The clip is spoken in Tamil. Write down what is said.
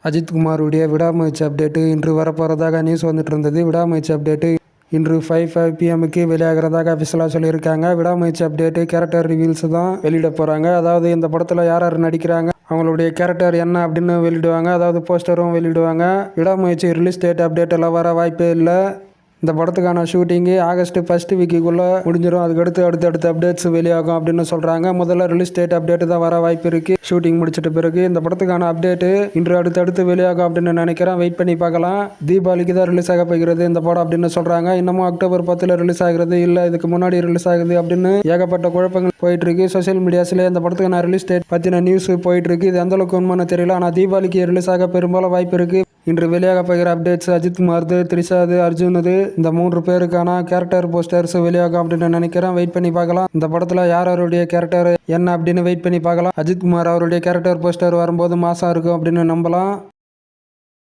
அஜித்குமாருடைய விடாமுயற்சி அப்டேட்டு இன்று வரப்போகிறதாக நியூஸ் வந்துட்டு இருந்தது. விடாமுயற்சி அப்டேட்டு இன்று 5 PM வெளியாகிறதாக அஃபிஷியலாக சொல்லியிருக்காங்க. விடாமுயற்சி அப்டேட்டு கேரக்டர் ரிவீல்ஸ் தான் வெளியிட போகிறாங்க. அதாவது இந்த படத்தில் யார் யார் நடிக்கிறாங்க, அவங்களுடைய கேரக்டர் என்ன அப்படின்னு வெளியிடுவாங்க. அதாவது போஸ்டரும் வெளியிடுவாங்க. விடாமுயற்சி ரிலீஸ் டேட் அப்டேட் எல்லாம் வர வாய்ப்பே இல்லை. இந்த படத்துக்கான ஷூட்டிங்கு ஆகஸ்ட் ஃபர்ஸ்ட் வீக்குள்ளே முடிஞ்சிடும். அதுக்கடுத்து அடுத்தடுத்த அப்டேட்ஸ் வெளியாகும் அப்படின்னு சொல்கிறாங்க. முதல்ல ரிலீஸ் டேட் அப்டேட்டு தான் வர வாய்ப்பு இருக்குது. ஷூட்டிங் முடிச்சிட்ட பிறகு இந்த படத்துக்கான அப்டேட்டு இன்று அடுத்தடுத்து வெளியாகும் அப்படின்னு நினைக்கிறேன். வெயிட் பண்ணி பார்க்கலாம். தீபாவளிக்கு தான் ரிலீஸ் ஆக போகிறது இந்த படம் அப்படின்னு சொல்கிறாங்க. இன்னமும் அக்டோபர் 10 ரிலீஸ் ஆகிறது, இல்லை இதுக்கு முன்னாடி ரிலீஸ் ஆகுது அப்படின்னு ஏகப்பட்ட குழப்பங்கள் போயிட்டு இருக்கு. சோசியல் மீடியாஸில் இந்த படத்துக்கான ரிலீஸ் டேட் பற்றின நியூஸ் போயிட்டு இருக்கு. இது எந்த அளவுக்கு உண்மைன்னு தெரியல. ஆனால் தீபாவளிக்கு ரிலீஸ் ஆக பெரும்பாலும் வாய்ப்பு இருக்குது. இன்று வெளியாக போகிற அப்டேட்ஸ் அஜித்குமார்து, த்ரிஷாது, அர்ஜுனது இந்த 3 பேருக்கான கேரக்டர் போஸ்டர்ஸ் வெளியாகும் அப்படின்னு நினைக்கிறேன். வெயிட் பண்ணி பார்க்கலாம். இந்த படத்தில் யார் அவருடைய கேரக்டர் என்ன அப்படின்னு வெயிட் பண்ணி பார்க்கலாம். அஜித்குமார் அவருடைய கேரக்டர் போஸ்டர் வரும்போது மாசம் இருக்கும் அப்படின்னு நம்பலாம்.